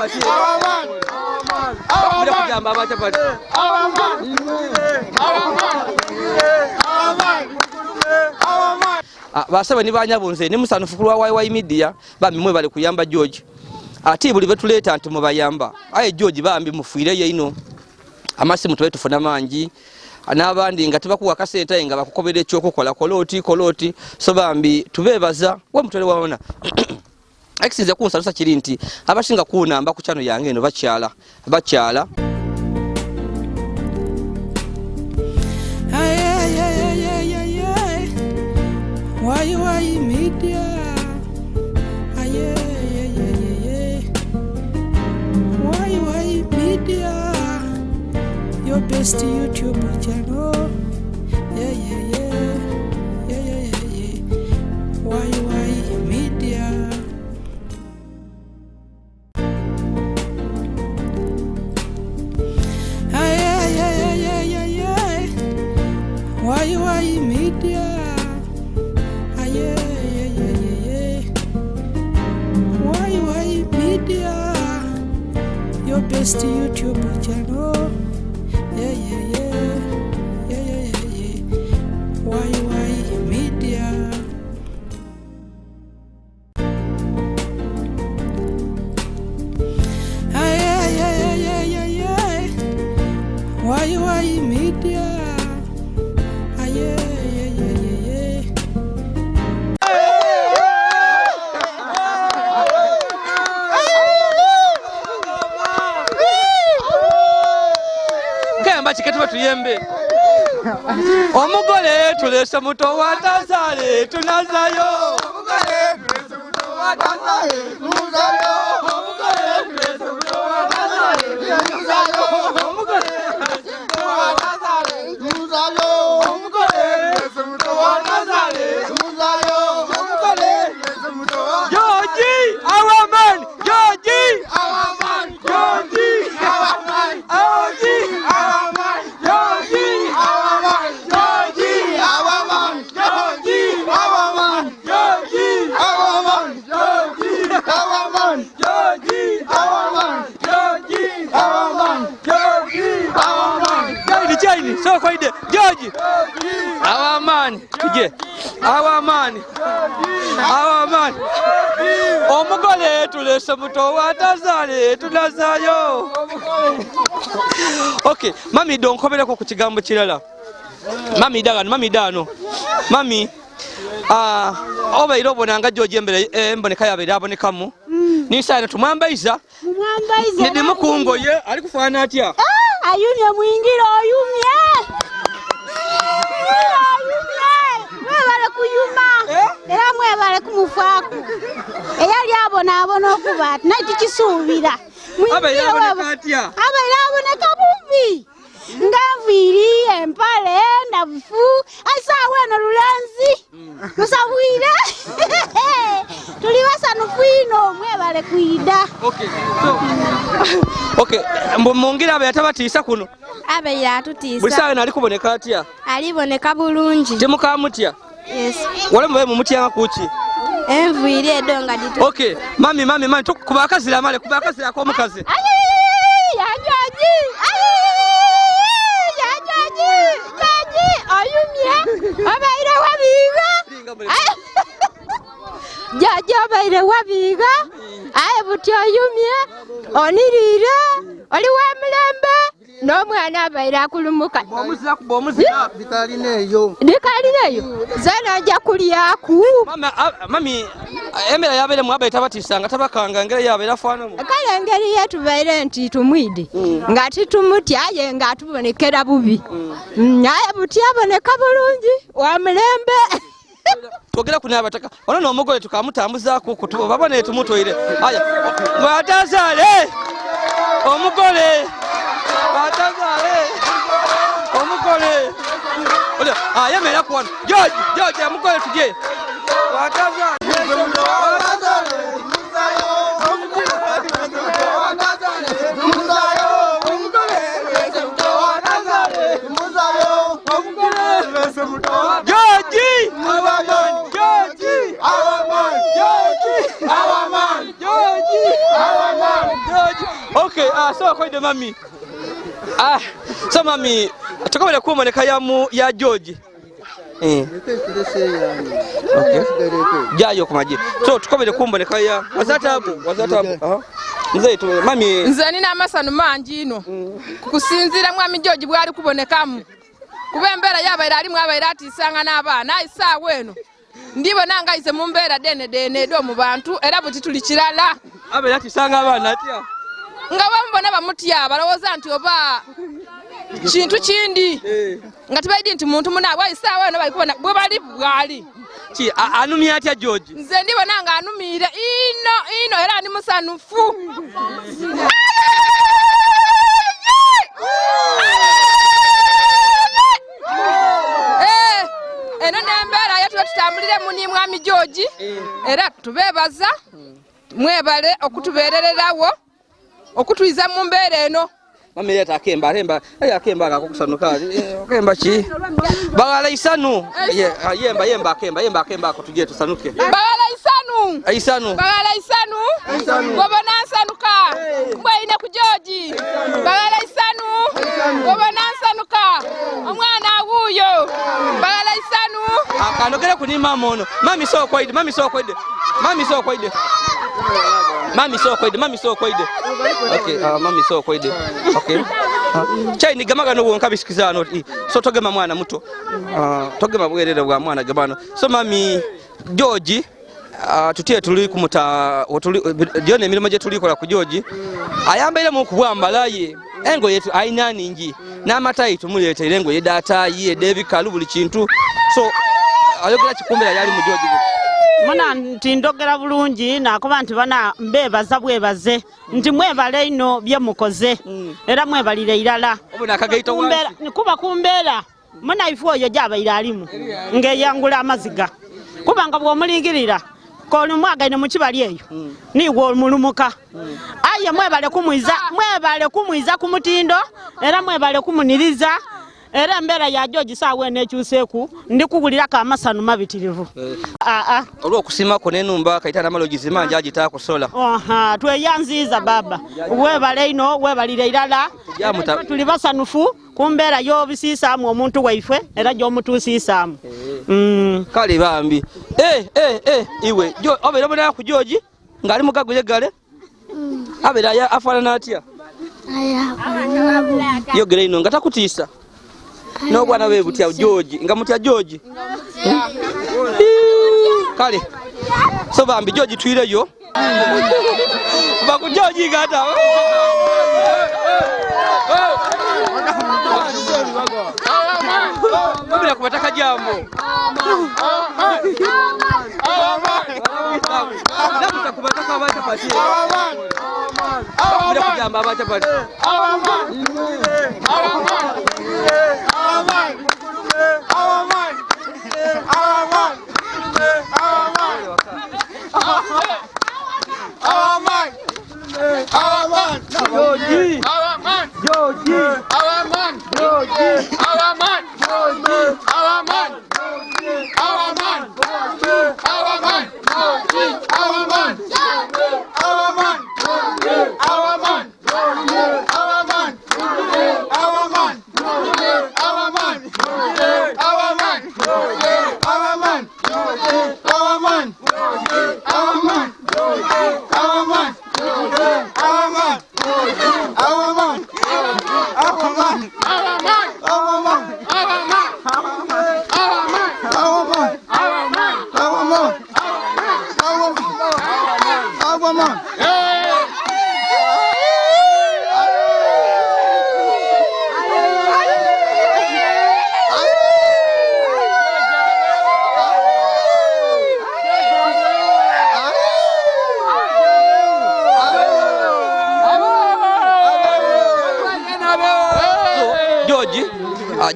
chapati. Bila kujamba aba chapati. Basaba ni banyabunze ni musanufu kulwa wa media bambi mwe bali kuyamba George. Ati buli betuleta anti mu bayamba. Aye George bambi mufuire ye ino. Amasimu tuwe tufuna mangi. N'abandi nga tebakuwa kasenta nga bakukobera ekyokukola koloti so bambi tubebaza we mutole waona akisinze kunsalusa kiri nti abashinga kunamba ku chano yange eno bakyala why media why media your best YouTube channel. Why media? Why media? Why media? Your best YouTube channel. Why media? Why media? Kamba chiketuba tuyembe. Omugole tulese muto watazale tunazayo. Omugole tulese muto watazale tunazayo. Omugole tulese muto watazale tunazayo. Omugole tulese muto watazale tunazayo. Omugole tulese muto watazale tunazayo. Omugole tulese muto watazale. George, our man. George, our man. George, our man. George, our man. George, our man. George, our man. George, our man. George, our man. George, our man. George, our man. George, our man. George, our man. Chini so kwaide George, our man. Tuje our man. Our man. Omugole tulese muto watazale tunazayo. Okay, mami donkobeleko ku kigambo kirala. Mami dano. Mami oba irobonanga George mbere mboneka yabere abonekamu. Ni sana tumwambaiza. Ndi mukungoye ali kufana atya. Ayumye mwingiro oyumye. Mwebale kuyuma. Era mwebale kumufaku. Eyali abona okubata naiti kisubira. Mwingiro aboneka bubi. Ngaviri empale ndabufu asawe no lulanzi. Musabwire. Tuliwasa nufino mwebale kuida. Okay. So okay, mbongira abe yatabatisa kuno. Abe yatutisa. Busawe nali kuboneka atya. Aliboneka bulungi. Temukamutya. Yes. Wale mwe mumutya kuki. Enviri edonga ditu. Okay, mami kubakazira male kubakazira ko mukazi. Yajaji. Ayumye. Abaire wabiga. Jaja baire wabiga. Aye buti ayumye. Onirire. Oli wa mulembe. N'omwana abaire akulumuka. Bomuzira bikalineyo. Zana ajja kulyaku. Mami emera yabere mwabe tabatisanga tabakanga ngere yabere afanamu. Kale ngeri yetu baire nti tumwidi. Ngati tumutya ye ngatubonekera bubi. Naye buti aboneka bulungi wa mulembe. Twogera kuna abataka. Ono n'omugole tukamutambuza ku kutuba babone tumutoire. Aya. Mwatazale. Omugole. Mwatazale. Omugole. Oya, yemera kwano. George omugole tuje. Mwatazale. George, so koide mami. So mami tukabale kumoneka ya George. Okay. Jayo kumaje. So tukabale kumoneka ya wazatabu. Nze tu mami nze nina amasano mangi ino. Kusinzira mwami George bwali kubonekamu. Kubembera yabaira ali mwabaira atisanga n'abaana isa weno. Ndibo nanga ize mumbera dene do mu bantu era buti tuli kirala. Abaira atisanga abaana atya. Nga bambona bamutya balowoza nti oba kintu kindi. Nga tibaidi nti muntu muna bwa isa weno bali kubona bwe bali bwali. Ki anumi atya George. Nze ndibo nanga anumire ino era ni musanufu. Eno nembera yetu tutambulire muni mwami George era tubebaza mwebale okutuberererawo okutwiza mu mbere eno. Mami leta akemba akakusanuka akemba ki bagala isanu yemba akemba akutuje tusanuke bagala isanu gobona sanuka mbaine ku George bagala isanu gobona sanuka omwana wuyo bagala isanu akanogera kuni mama ono mami so koide okay mami so koide okay chai ni gamaga no wonka bisikizano so togema mwana muto togema bwerere bwa mwana gabano so mami George tutie tuli kumuta dione emilimo je tuli kola ku George ayambaire mu kubwambalaye engo yetu aina ningi n'amatayi tumulete irengo ye data ye Devi Kalu buli kintu so ayogera kikumbira yali mu George muna ntindogera bulungi nakuba nti bana mbebaza bwebaze nti mwebale ino bye mukoze era mwebalire irala obona akagaita wansi nikuba kumbera muna ifo yo jaba iralimu ngeyangula amaziga kuba nga bwomulingirira ko lumwagaine mu kibali eyo niwo mulumuka aye mwebale kumwiza ku mutindo era mwebale kumuniriza era mbera ya George sawe nekyuseku ndikugulira ka masanu mabitirivu olwo kusima ko nenumba kaitana malogi zimanja agita kusola tweyanziza baba webale ino webalire irala tuli basanufu kumbera yo bisisamu omuntu waife era jo mutusisamu kale bambi iwe jo obera bona ku George ngali mugagule gale abera ya afana atya yo gere ino ngatakutisa no bwana we butya George ngamutya George kale so bambi George twireyo baku George gata mbona kubataka jambo nakuta kubataka abacha pati mbona kujamba abacha pati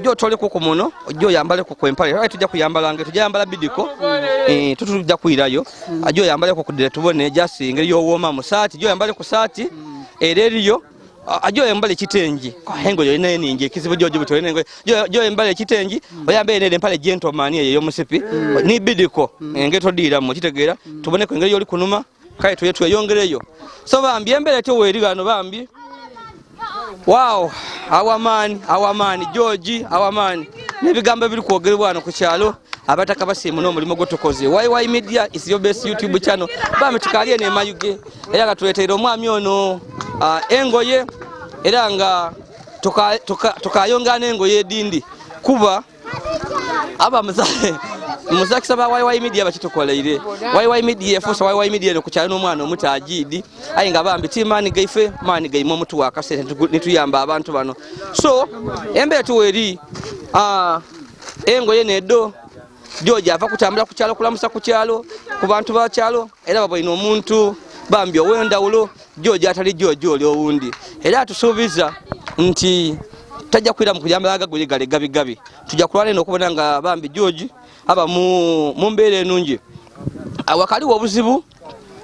jo tole kuko muno jo yambale kuko empale right tujja kuyambala nge tujja yambala bidiko tutujja kuirayo jo yambale kuko dire tubone just ngeri yo woma mu saati jo yambale ku saati ereriyo ajo yambale kitenji ko hengo yo ine ninge kizibu jojo butwe nengo jo yambale kitenji oyambe ene empale gentleman yo musipi ni bidiko nge todira mu kitegera tubone ko ngeri yo likunuma kai tuye tuyongereyo so bambi embere to werigano bambi Wow, awamani George awamani nebigambo biri kwogerebwa wano ku kyalo abataka basimu n'omulimo gotokoze YY Media is your best YouTube channel bame tukaliye ne mayuge era gatuleteera omwami ono engoye era nga tukayonga n'engoye dindi kuba aba muzakisa ba YY Media bakitukoleire YY Media fosa YY Media no kukyalo n'omwana omuti Yazid ayinga bambi timani gaife mani gaimo omutu wakasente nituyamba abantu bano so embe tuweri engoye nedo George ava kutambula ku kyalo kulamusa ku kyalo ku bantu ba kyalo era baboine omuntu bambi owendawulo George atali George oli owundi era tusuubiza nti tajja kwira mu kuyamba agagule gale gabi tujja kulwana n'okubona nga bambi George aba mu mbeere enungi awakaliwo obuzibu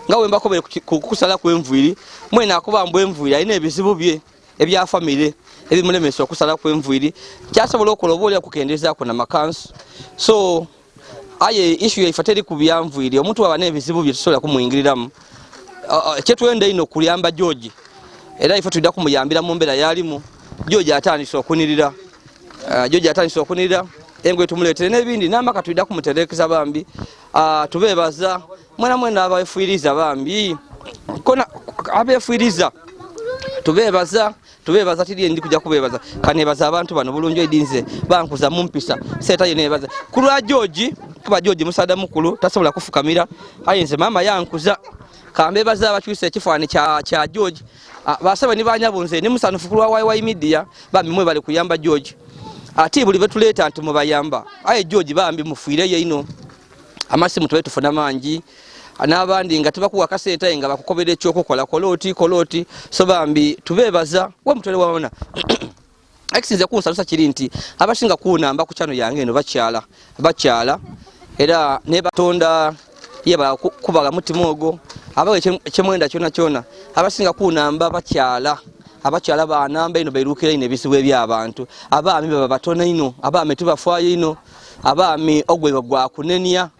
nga wemba kobere kukusala kw'envuyiri mwena akubamba envuyiri alina ebizibu bye ebya family ebimulemesa okusala kw'envuyiri kyasobola okukola oba okukendeza ku na makansu so aye issue yaifateri ku byanvuyiri omuntu aba n'ebizibu bye tusobola kumuyingiriramu kyetwenda ino kuyamba George era ife tudda kumuyambira mu mbeera yalimu George atandise okunirira engoye tumuleetere n'ebindi n'amaka tudda kumuterekeza bambi tubeebaza mwena abaefuiriza bambi kona abeefuiriza tubeebaza tiri ndi kujja kubeebaza kanebaza abantu bano bulungi edinze bankuza mumpisa seta yenebaza kulwa George kuba George musada mukulu tasobola kufukamira ayinze mama yankuza kambebaza abakyuse ekifani kya George basaba ni banyabunze ni musanufu kulwa YY Media bambi mwe bali kuyamba George ati buli betuleta nti mubayamba aye George bambi mufuire ye ino amasimu tuwe tufuna mangi n'abandi nga tubakuwa kaseta nga bakukobera ekyoko kola koloti so bambi tubebaza we mutole wabona akisinze kunsalusa kiri nti abasinga kunamba ku channel yange eno bakyala era ne batonda yeba kubaga mutima ogwo abawe kyemwenda kyona abasinga kunamba abakyala banamba ino bairukira ine bisiwe by'abantu abaami baba batona ino abaami tubafwayo ino abaami ogwe gwa kunenia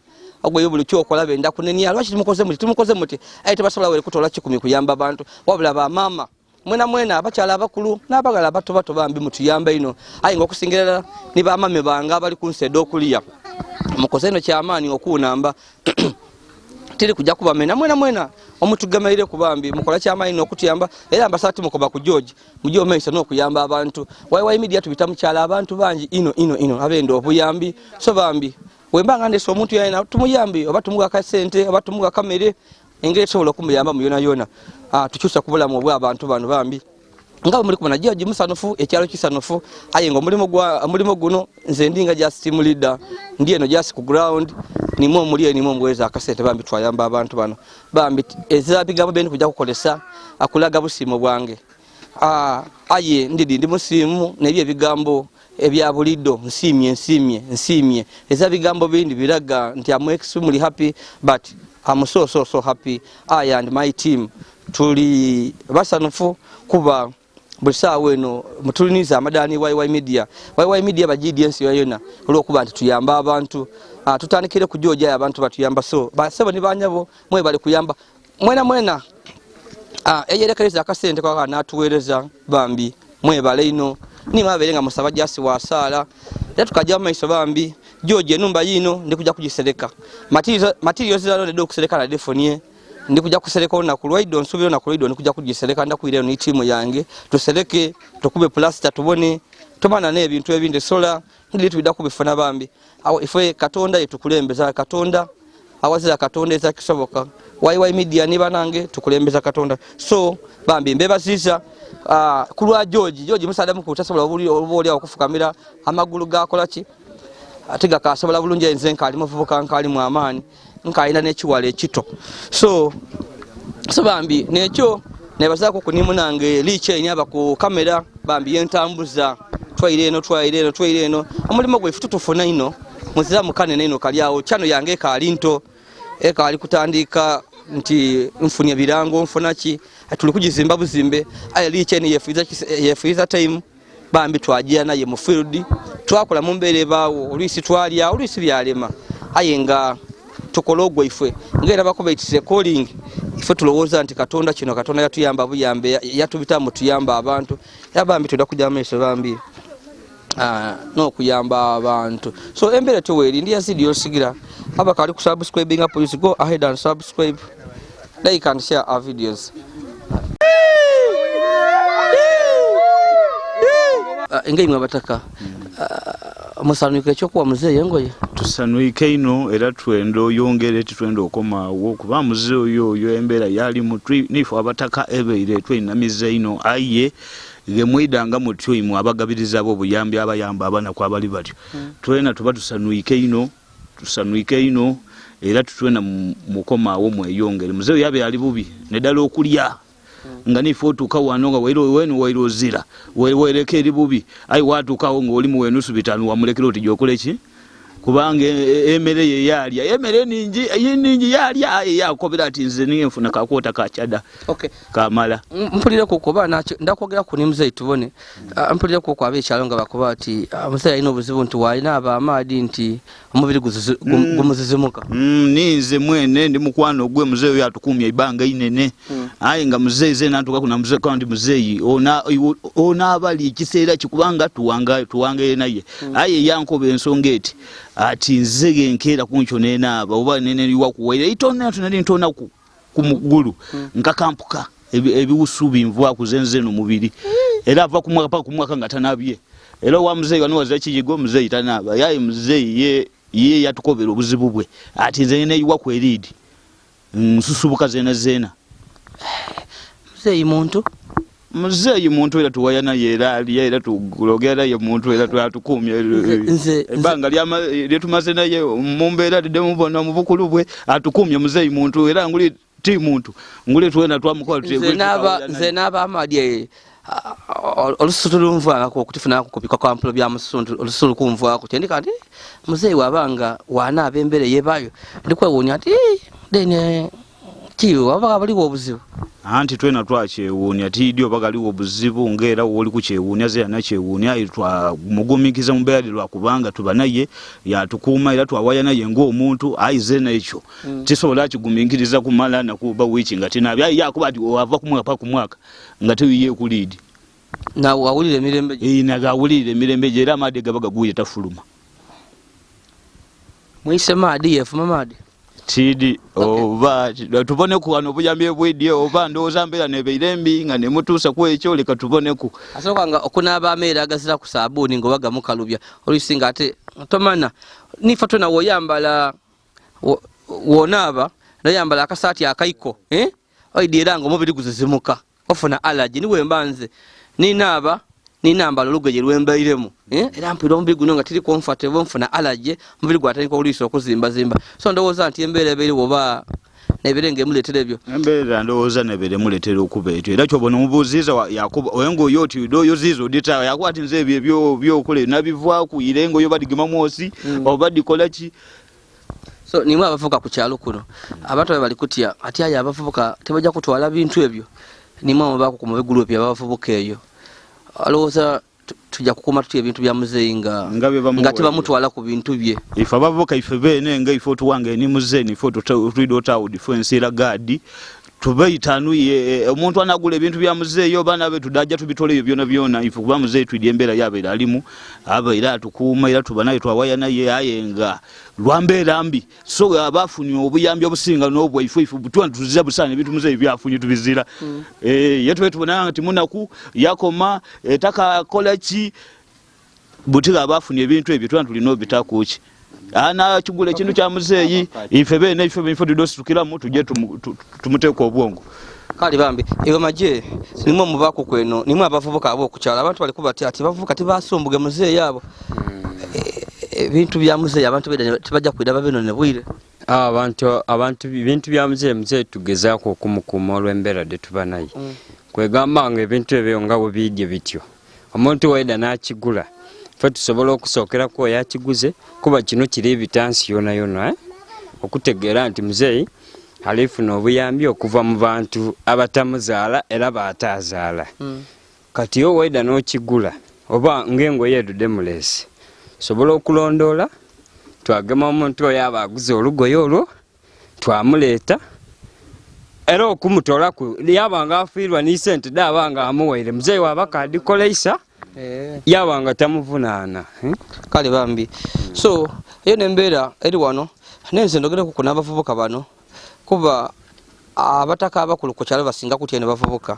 ogwe yobulu kyokola benda kunenia lwachi tumukoze muti ayi tebasobola wele kutola 10 kuyamba abantu wabula ba mama mwena abakyala abakulu n'abagala bato bambi mutuyamba ino ayi ngokusingerera ni ba mama banga bali kunsedo okuliya mukoze ino kyamani okunamba tiri kujja kubamena mwena omutugemeire kubambi mukola kyamani n'okutuyamba era ambasati mukoba ku George mujjo meisa n'okuyamba abantu YY Media tubita mukyala abantu bangi ino abendo obuyambi so bambi wembanga ndeso omuntu yana tumuyambi oba tumuga kasente oba tumuga kamere engere sobola kumuyamba mu yona tukyusa kubula mu abantu bano bambi ngabo muri kubona George musanufu ekyalo kisanufu ayengo mulimo guno nze ndinga just team leader ndiye no just ku ground nimwo mweza akasete bambi twayamba abantu bano bambi ezabigabo bende kujja kukolesa akulaga busimo bwange aye ndi musimu nebye bigambo ebya bulido nsimye ezabigambo bindi biraga nti I'm extremely happy but I'm so happy I and my team tuli basanufu kuba bulisa weno mutuliniza amadani YY Media bagidiensi yona olwokuba nti tuyamba abantu tutandikire ku George abantu batuyamba so basebo ni banyabo mwe bali kuyamba mwena eyerekereza akasente kwa natuwereza bambi mwe bale ino ni maberenga musaba jasi wasala ya tukajya maiso bambi George enumba yino ndikuja kujisereka materials zalo ndo kusereka na defonie ndikuja kusereka na kulwaido nsubiro na kulwaido ndikuja kujisereka ndakuire ni timu yange tusereke tukube plaster tubone tomana ne ebintu ebinde sola ndi tubida kubifuna bambi awo ife katonda yetukulembeza katonda awazira katonda ezakisoboka YY Media ni banange tukulembeza katonda so bambi mbebaziza kulwa George musada mukulu tasobola obuli okufukamira amagulu gakolaki atiga kasobola bulungi enze nkali muvubuka nkali mu amani nkaina nekiwale ekito so bambi nekyo nebazako kunimu nange liche nyaba ku kamera bambi yentambuza twaire eno omulimo gwe fututufuna ino muzira mukane neno kaliawo channel yange kalinto ekali kutandika nti mfunya birango mfunaki tuli kujizimba buzimbe aye liche ni yefiza time bambi twajia naye mu field twakola mu mbere bawo olwisi twalya olwisi byalema ayenga tukologwa ife ngera bakoba itise calling ife tulowooza nti Katonda kino Katonda yatuyamba buyambe yatubitamu tuyamba abantu yabambi tudda kujja maaso bambi n'okuyamba abantu so embeera teweeri ndi Yazid Yolisigira abakali ku subscribing please go ahead and subscribe like and share our videos engeri mwabataka musanuike ekyokuwa muzeeyi engoye tusanuike ino era twendo yongere tutwendo okomaawo kuba muzeeyi oyo embeera yalimu nife abataka ebeire twinamize ino aye gemwidanga mutyo imwe abagabiriza abo buyambi abayamba abana kwa bali batyo twena tuba tusanuike ino era tutwena mukomaawo mweyongere muzeeyi yabe ali bubi nedala okulya nga nife otuuka wano nga wenu wairozira wereke eri bubi ayi watuukawo ng'oli mu wenusu bitano wamulekera oti gyokole ki kubanga emere ye yalya emere ningi yalya yakobera ati nze ninfuna kakwota kakyada kamala mpulira kukoba ndakwogera ku ni muzeeyi tubone mpulira ku kwa abekyalo nga bakoba ati muzeeyi alina obuzibu nti walina abamadi nti omubiri gumuzizimuka ninze mwene ndi mukwano gwe muzeeyi oyo atukumya ibanga inene aye nga muzeeyi ze nantuka kuna muzeeyi kandi muzeeyi ona abali ekiseera kikubanga tuwangaye naye aye yankoba ensonga eti ati nzege nkera kuncho nenaaba oba neneliwa kuwaire itona tunali ntona ku mugulu nkakampuka ebiwusu binvwa kuzenze no mubiri era ava kumwaka pa kumwaka ngatanabye era wa muzeeyi wano waza kijigo muzeeyi tanaba yaye muzeeyi ye yatukobera obuzibu bwe ati nze neyiwa ku eridi nsusubuka zena muzeeyi muntu era tuwayana era tugulogera ye muntu era twatukumya banga lyetumaze naye mumbeera tidde mubona mubukulu bwe atukumya muzeeyi muntu era nguli ti muntu nguli twena twamukola nze n'aba amadi olususu lunvwako okutufuna kupika kwa mpolo bya musuntu olususu kunvwako kyendika nti muzeeyi wabanga wanaaba embeera yebayo ndikwewuunya ati dene kiyo wabanga baliwo obuzibu anti twena twakyewuunya tidio bagaliwo obuzibu ngera woli kukyewuunya ze yanakyewuunya itwa mugumikiza mumbeera lwakubanga tuba naye yatukuuma era twawaya naye ng'omuntu ayize n'ekyo kisobola kigumingiriza kumala nakuba wiiki nga tinabya yakuba ati wava kumwaka nga tewiye kulidi na wawulire emirembe nagawulire emirembe era amaadi gabagaguye tafuluma mwise maadi yefuma maadi tidi oba tubone ku ano buyambi bwidye oba ndoza mbera nebeirembi nga nemutusa ku ekyo leka tubone ku asoka nga okunaba ameera agazira ku sabuni ngo baga mukalubya olisinga ate tomana nifato na woyambala wonaba nayambala akasati akaiko oidira ngo mubiri guzizimuka ofuna allergy niwe mbanze ninambala olugoye lwembairemu era mpira omubiri guno nga tiri comfortable nfuna allergy omubiri gwatandika olwisa okuzimba so ndowooza nti embeera ebeere oba nebere ngemuleetera ebyo embeera ndowooza nebere muleetera okuba etyo era kyobona omubuuziza yakuba engoye oti oyo ziizo odita yakuba ati nze ebyo byokola nabivaaku ire engoye oba digema mwosi oba dikola ki so nimwe abavubuka ku kyalo kuno abantu bali kutya ati ayo abavubuka tebajja kutwala bintu ebyo nimwe ababaako ku mubigulu ebyo abavubuka eyo alowooza tujja kukuma tutya ebintu bya muzeeyi nga tebamutwala ku bintu bye ife abavubuka ife beene nga ife otuwange ni muzeeyi ife otulida otawo defense era gaadi tubaitanuye omuntu anagula ebintu bya muzeeyi oba nabe tudajja tubitole ebyo byona ife kuba muzeeyi twidye embeera yabeera alimu abeera atukuuma era tuba naye twawaya naye aye nga lwambeera mbi so abafunye obuyambi obusinga n'obwaife butwana tuzira busana ebintu muzeeyi byafunye tubizira yetube tubona nti munaku yakoma etakakola ki butira abafunye ebintu ebyo twana tulina obitakuki ana kigula ekintu kya muzeeyi ife beene ife bintu tudositukiramu tujye tumuteeka obwongo kali bambi eyo maje nimwe mubako kweno nimwe abavubuka abo okukyala abantu bali kuba ati bavubuka tibasumbuge muzeeyi abo ebintu bya muzeeyi abantu beda tibajja kwidaba bino ne bwire abantu bintu bya muzeeyi tugezaako okumukuuma olw'embeera de tuba naye kwegamba nga ebintu ebyo nga bwebidye bityo omuntu weda n'akigula fe tusobola okusookera ku yakiguze kuba kino kiri ebitansi yona okutegeera nti muzeeyi alifuna obuyambi okuva mu bantu abatamuzaala era baataazaala kati yo weda n'okigula oba ng'engoye edudde mulesi sobola okulondoola twagema omuntu oyo aba aguze olugoye olwo twamuleeta era okumutoolaku yabanga afiirwa ni sente daabanga amuwaire muzeeyi wabaka adikoleisa yabanga tamuvunaana kale bambi so eyo nembeera eri wano nenze ndogereku ku n'abavubuka bano kuba abataka abakulu ku kyalo basinga kutya ne bavubuka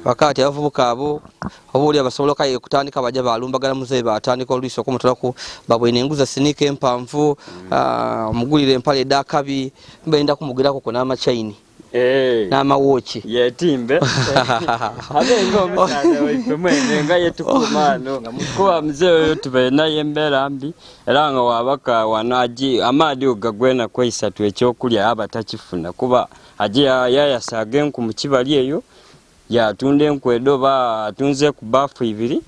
bakati abavubuka abo obuuli abasobola kaye kutandika baja balumbagala muzeeyi batandika oluiso okumutolaku babwine enguza sinika empanvu omugulire empale edakabi mbaenda kumugirako ku n'amachaini n'amawoki yetimbe abenga omusaza waife mwene nga yetukumaano kuba muzeeyi oyo tubaire naye embeera mbi era nga wabaka wano amaadi ogagwena kweisatu ekyokulya aba takifuna kuba aje yayasaaga enku mu kibali eyo yatunda enku edoba atunze ku baafu 2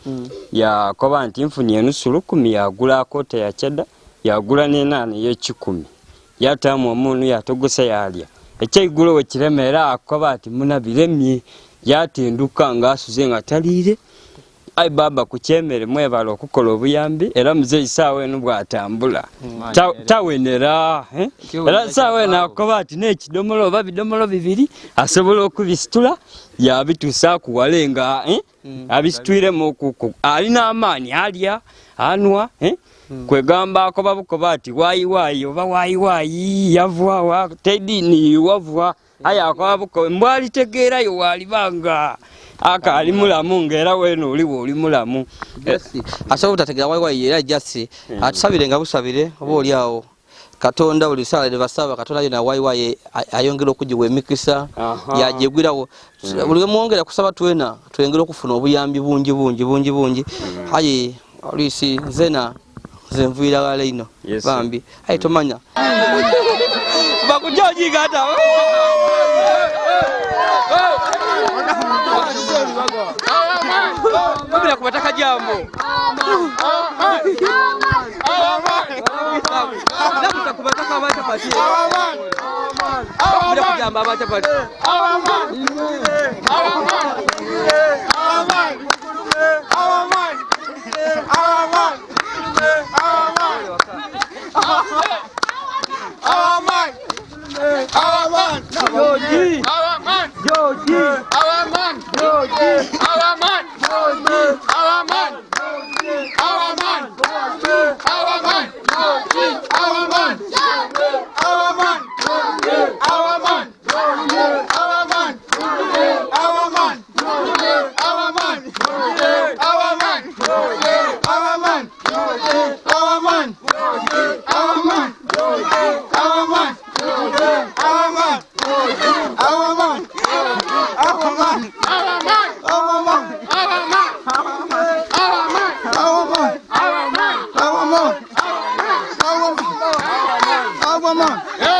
yakoba nti nfunye enusu 10 yagula koota ya kyada yagula n'enaana y'ekikumi yataamu omuunu yatogosa yalya ekyeigulo we kiremeera akoba ati muna biremye yatinduka ng'asuze nga taliire ai baba ku kyemere mwebala okukola obuyambi era muzeeyi saawa eno bw'atambula tawenera era saawa eno akoba ati n'ekidomolo oba bidomolo 2 asobola okubisitula yabituusa akuwale nga abisitwiremu alina amaanyi alya anwa kwegamba akoba bukoba ati waayi oba waayi yavwa tedini wavwa aya akoba bukoba mbwalitegeerayo walibanga aka ali mulamu ngera weno oli mulamu asobola obutategeera waayi era jasi atusabire nga busabire oba oli awo Katonda buli sala de basaba Katonda yona waayi ayongera okugiwa emikisa yajegwirawo buli mwongera kusaba twena tuyongera okufuna obuyambi bungi ayi olisi zena zenvuira wale ino bambi ayi tomanya bakujoji gata bila kubataka jambo bila kubataka abacha pati bila kujamba abacha pati Come on.